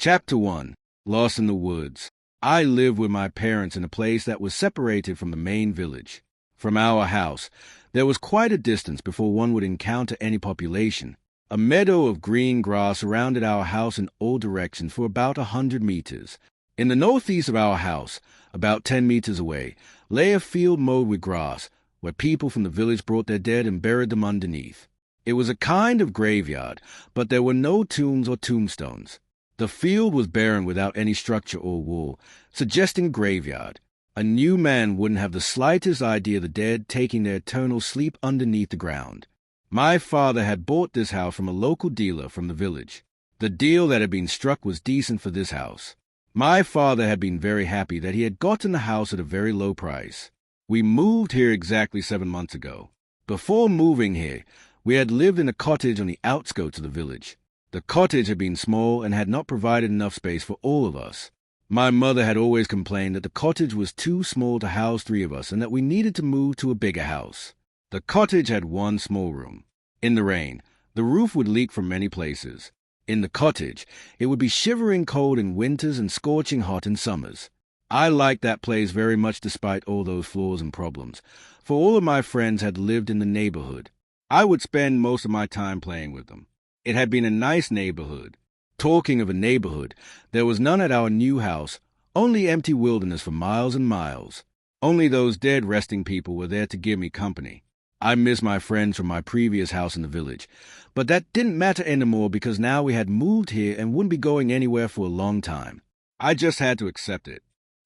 Chapter 1. Lost in the Woods. I lived with my parents in a place that was separated from the main village. From our house, there was quite a distance before one would encounter any population. A meadow of green grass surrounded our house in all directions for about 100 meters. In the northeast of our house, about 10 meters away, lay a field mowed with grass, where people from the village brought their dead and buried them underneath. It was a kind of graveyard, but there were no tombs or tombstones. The field was barren without any structure or wall, suggesting a graveyard. A new man wouldn't have the slightest idea of the dead taking their eternal sleep underneath the ground. My father had bought this house from a local dealer from the village. The deal that had been struck was decent for this house. My father had been very happy that he had gotten the house at a very low price. We moved here exactly 7 months ago. Before moving here, we had lived in a cottage on the outskirts of the village. The cottage had been small and had not provided enough space for all of us. My mother had always complained that the cottage was too small to house 3 of us and that we needed to move to a bigger house. The cottage had one small room. In the rain, the roof would leak from many places. In the cottage, it would be shivering cold in winters and scorching hot in summers. I liked that place very much despite all those flaws and problems, for all of my friends had lived in the neighborhood. I would spend most of my time playing with them. It had been a nice neighborhood. Talking of a neighborhood, there was none at our new house, only empty wilderness for miles and miles. Only those dead resting people were there to give me company. I missed my friends from my previous house in the village, but that didn't matter anymore because now we had moved here and wouldn't be going anywhere for a long time. I just had to accept it.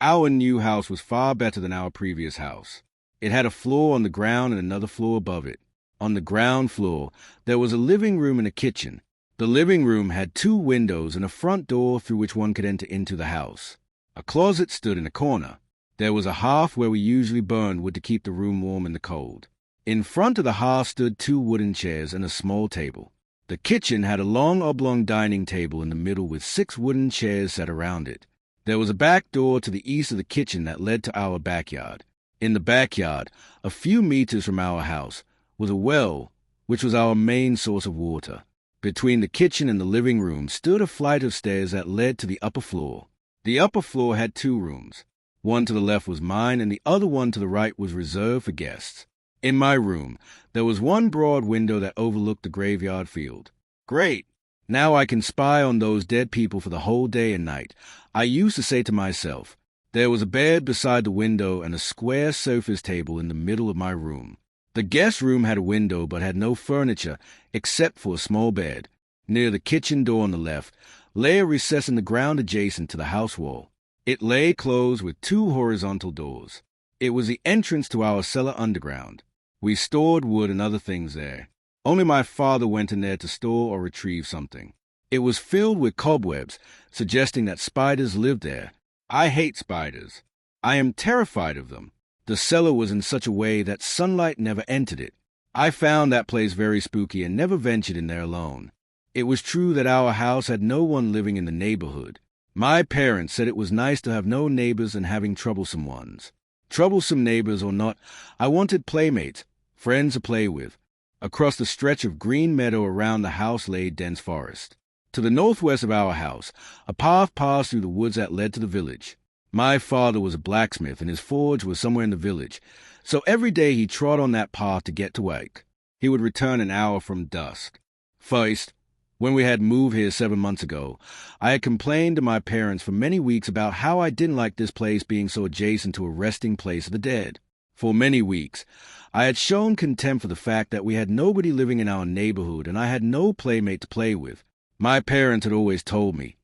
Our new house was far better than our previous house. It had a floor on the ground and another floor above it. On the ground floor, there was a living room and a kitchen. The living room had 2 windows and a front door through which one could enter into the house. A closet stood in a corner. There was a hearth where we usually burned wood to keep the room warm in the cold. In front of the hearth stood 2 wooden chairs and a small table. The kitchen had a long oblong dining table in the middle with 6 wooden chairs set around it. There was a back door to the east of the kitchen that led to our backyard. In the backyard, a few meters from our house, was a well, which was our main source of water. Between the kitchen and the living room stood a flight of stairs that led to the upper floor. The upper floor had 2 rooms. One to the left was mine, and the other one to the right was reserved for guests. In my room, there was one broad window that overlooked the graveyard field. Great! Now I can spy on those dead people for the whole day and night. I used to say to myself. There was a bed beside the window and a square surface table in the middle of my room. The guest room had a window but had no furniture except for a small bed. Near the kitchen door on the left lay a recess in the ground adjacent to the house wall. It lay closed with 2 horizontal doors. It was the entrance to our cellar underground. We stored wood and other things there. Only my father went in there to store or retrieve something. It was filled with cobwebs, suggesting that spiders lived there. I hate spiders. I am terrified of them. The cellar was in such a way that sunlight never entered it. I found that place very spooky and never ventured in there alone. It was true that our house had no one living in the neighborhood. My parents said it was nice to have no neighbors and having troublesome ones. Troublesome neighbors or not, I wanted playmates, friends to play with. Across the stretch of green meadow around the house lay dense forest. To the northwest of our house, a path passed through the woods that led to the village. My father was a blacksmith, and his forge was somewhere in the village, so every day he trod on that path to get to work. He would return an hour from dusk. First, when we had moved here 7 months ago, I had complained to my parents for many weeks about how I didn't like this place being so adjacent to a resting place of the dead. For many weeks, I had shown contempt for the fact that we had nobody living in our neighborhood and I had no playmate to play with. My parents had always told me,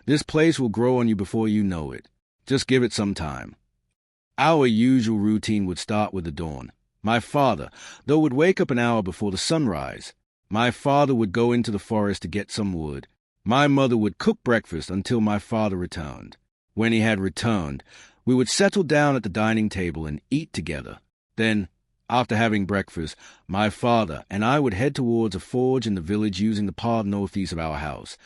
this place will grow on you before you know it. Just give it some time. Our usual routine would start with the dawn. My father, though, would wake up an hour before the sunrise. My father would go into the forest to get some wood. My mother would cook breakfast until my father returned. When he had returned, we would settle down at the dining table and eat together. Then, after having breakfast, my father and I would head towards a forge in the village using the path northeast of our house.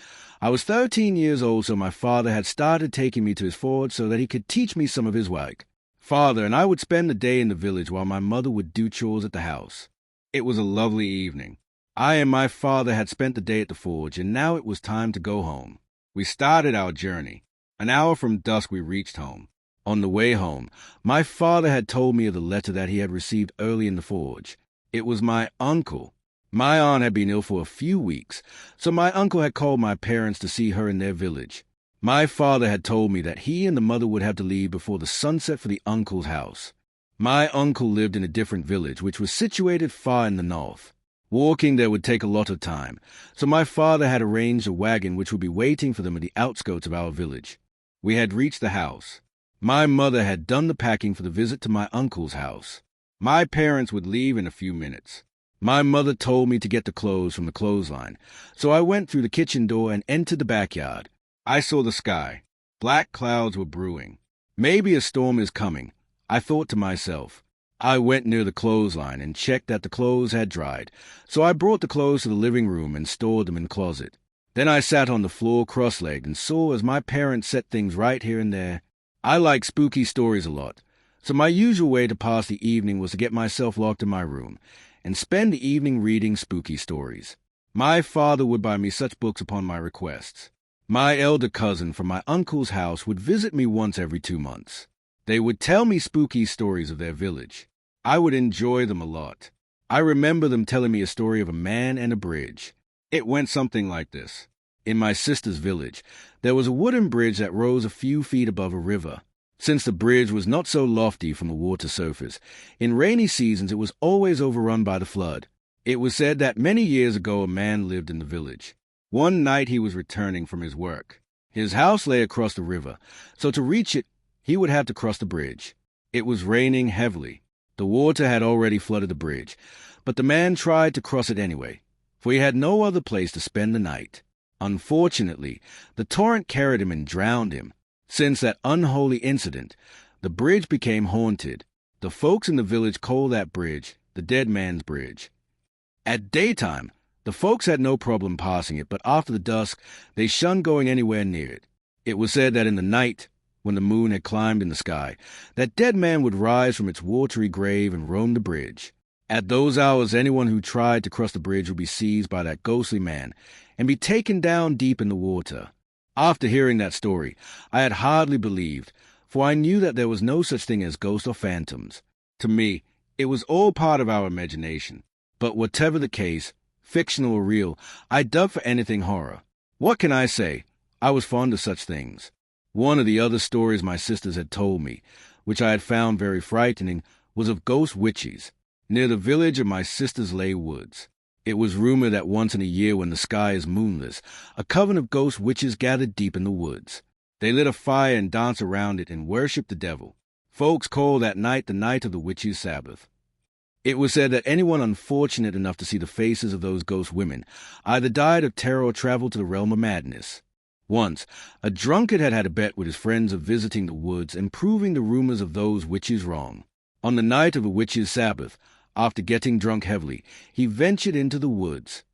I was 13 years old, so my father had started taking me to his forge so that he could teach me some of his work. Father and I would spend the day in the village while my mother would do chores at the house. It was a lovely evening. I and my father had spent the day at the forge, and now it was time to go home. We started our journey. An hour from dusk we reached home. On the way home, my father had told me of the letter that he had received early in the forge. It was my uncle. My aunt had been ill for a few weeks, so my uncle had called my parents to see her in their village. My father had told me that he and the mother would have to leave before the sunset for the uncle's house. My uncle lived in a different village, which was situated far in the north. Walking there would take a lot of time, so my father had arranged a wagon which would be waiting for them at the outskirts of our village. We had reached the house. My mother had done the packing for the visit to my uncle's house. My parents would leave in a few minutes. My mother told me to get the clothes from the clothesline, so I went through the kitchen door and entered the backyard. I saw the sky. Black clouds were brewing. Maybe a storm is coming, I thought to myself. I went near the clothesline and checked that the clothes had dried, so I brought the clothes to the living room and stored them in the closet. Then I sat on the floor cross-legged and saw as my parents set things right here and there. I like spooky stories a lot, so my usual way to pass the evening was to get myself locked in my room and spend the evening reading spooky stories. My father would buy me such books upon my requests. My elder cousin from my uncle's house would visit me once every 2 months. They would tell me spooky stories of their village. I would enjoy them a lot. I remember them telling me a story of a man and a bridge. It went something like this. In my sister's village, there was a wooden bridge that rose a few feet above a river. Since the bridge was not so lofty from the water surface, in rainy seasons it was always overrun by the flood. It was said that many years ago a man lived in the village. One night he was returning from his work. His house lay across the river, so to reach it, he would have to cross the bridge. It was raining heavily. The water had already flooded the bridge, but the man tried to cross it anyway, for he had no other place to spend the night. Unfortunately, the torrent carried him and drowned him. Since that unholy incident, the bridge became haunted. The folks in the village called that bridge the Dead Man's Bridge. At daytime, the folks had no problem passing it, but after the dusk, they shunned going anywhere near it. It was said that in the night, when the moon had climbed in the sky, that dead man would rise from its watery grave and roam the bridge. At those hours, anyone who tried to cross the bridge would be seized by that ghostly man and be taken down deep in the water. After hearing that story, I had hardly believed, for I knew that there was no such thing as ghosts or phantoms. To me, it was all part of our imagination. But whatever the case, fictional or real, I dug for anything horror. What can I say? I was fond of such things. One of the other stories my sisters had told me, which I had found very frightening, was of ghost witches. Near the village of my sisters lay woods. It was rumored that once in a year when the sky is moonless, a coven of ghost witches gathered deep in the woods. They lit a fire and danced around it and worshipped the devil. Folks called that night the night of the witches' Sabbath. It was said that anyone unfortunate enough to see the faces of those ghost women either died of terror or traveled to the realm of madness. Once, a drunkard had a bet with his friends of visiting the woods and proving the rumors of those witches wrong. On the night of a witch's Sabbath, after getting drunk heavily, he ventured into the woods.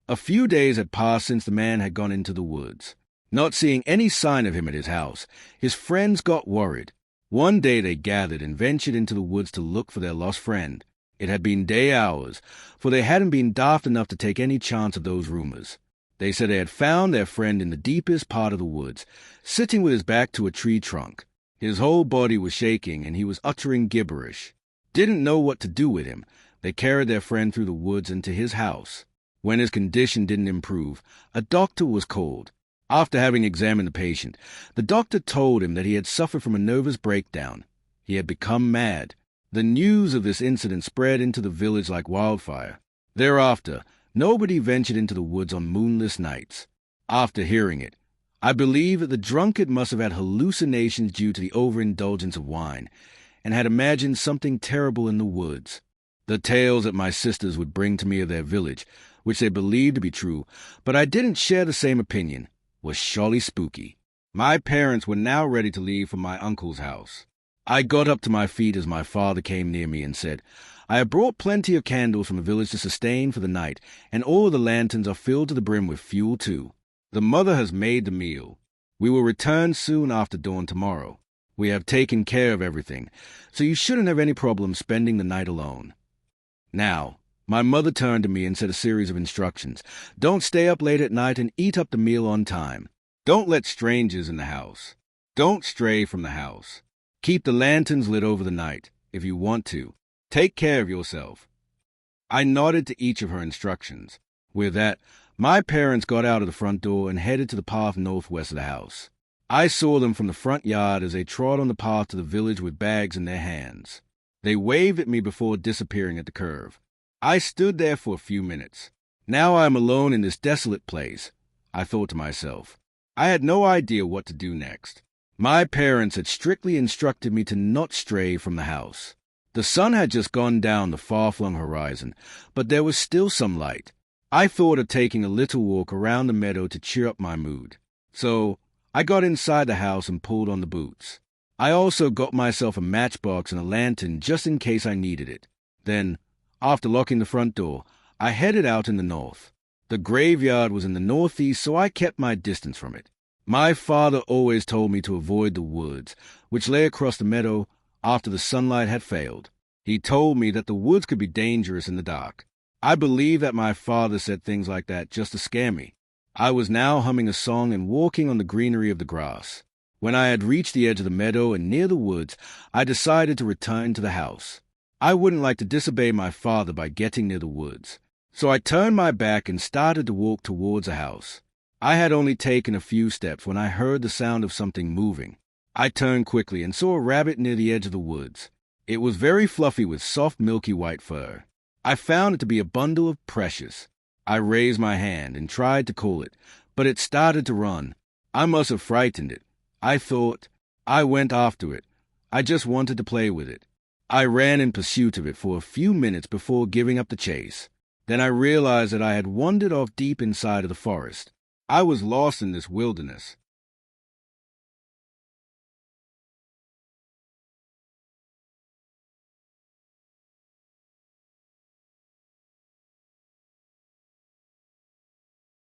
A few days had passed since the man had gone into the woods. Not seeing any sign of him at his house, his friends got worried. One day they gathered and ventured into the woods to look for their lost friend. It had been day hours, for they hadn't been daft enough to take any chance of those rumors. They said they had found their friend in the deepest part of the woods, sitting with his back to a tree trunk. His whole body was shaking, and he was uttering gibberish. Didn't know what to do with him. They carried their friend through the woods and to his house. When his condition didn't improve, a doctor was called. After having examined the patient, the doctor told him that he had suffered from a nervous breakdown. He had become mad. The news of this incident spread into the village like wildfire. Thereafter, nobody ventured into the woods on moonless nights. After hearing it, I believe that the drunkard must have had hallucinations due to the overindulgence of wine, and had imagined something terrible in the woods. The tales that my sisters would bring to me of their village, which they believed to be true, but I didn't share the same opinion, was surely spooky. My parents were now ready to leave for my uncle's house. I got up to my feet as my father came near me and said, "I have brought plenty of candles from the village to sustain for the night, and all of the lanterns are filled to the brim with fuel too. The mother has made the meal. We will return soon after dawn tomorrow. We have taken care of everything, so you shouldn't have any problem spending the night alone." Now, my mother turned to me and said a series of instructions. Don't stay up late at night and eat up the meal on time. Don't let strangers in the house. Don't stray from the house. Keep the lanterns lit over the night, if you want to. Take care of yourself." I nodded to each of her instructions. With that, my parents got out of the front door and headed to the path northwest of the house. I saw them from the front yard as they trod on the path to the village with bags in their hands. They waved at me before disappearing at the curve. I stood there for a few minutes. Now I am alone in this desolate place, I thought to myself. I had no idea what to do next. My parents had strictly instructed me to not stray from the house. The sun had just gone down the far-flung horizon, but there was still some light. I thought of taking a little walk around the meadow to cheer up my mood. So I got inside the house and pulled on the boots. I also got myself a matchbox and a lantern just in case I needed it. Then, after locking the front door, I headed out in the north. The graveyard was in the northeast, so I kept my distance from it. My father always told me to avoid the woods, which lay across the meadow after the sunlight had failed. He told me that the woods could be dangerous in the dark. I believe that my father said things like that just to scare me. I was now humming a song and walking on the greenery of the grass. When I had reached the edge of the meadow and near the woods, I decided to return to the house. I wouldn't like to disobey my father by getting near the woods. So I turned my back and started to walk towards the house. I had only taken a few steps when I heard the sound of something moving. I turned quickly and saw a rabbit near the edge of the woods. It was very fluffy with soft, milky white fur. I found it to be a bundle of precious. I raised my hand and tried to call it, but it started to run. I must have frightened it. I thought. I went after it. I just wanted to play with it. I ran in pursuit of it for a few minutes before giving up the chase. Then I realized that I had wandered off deep inside of the forest. I was lost in this wilderness.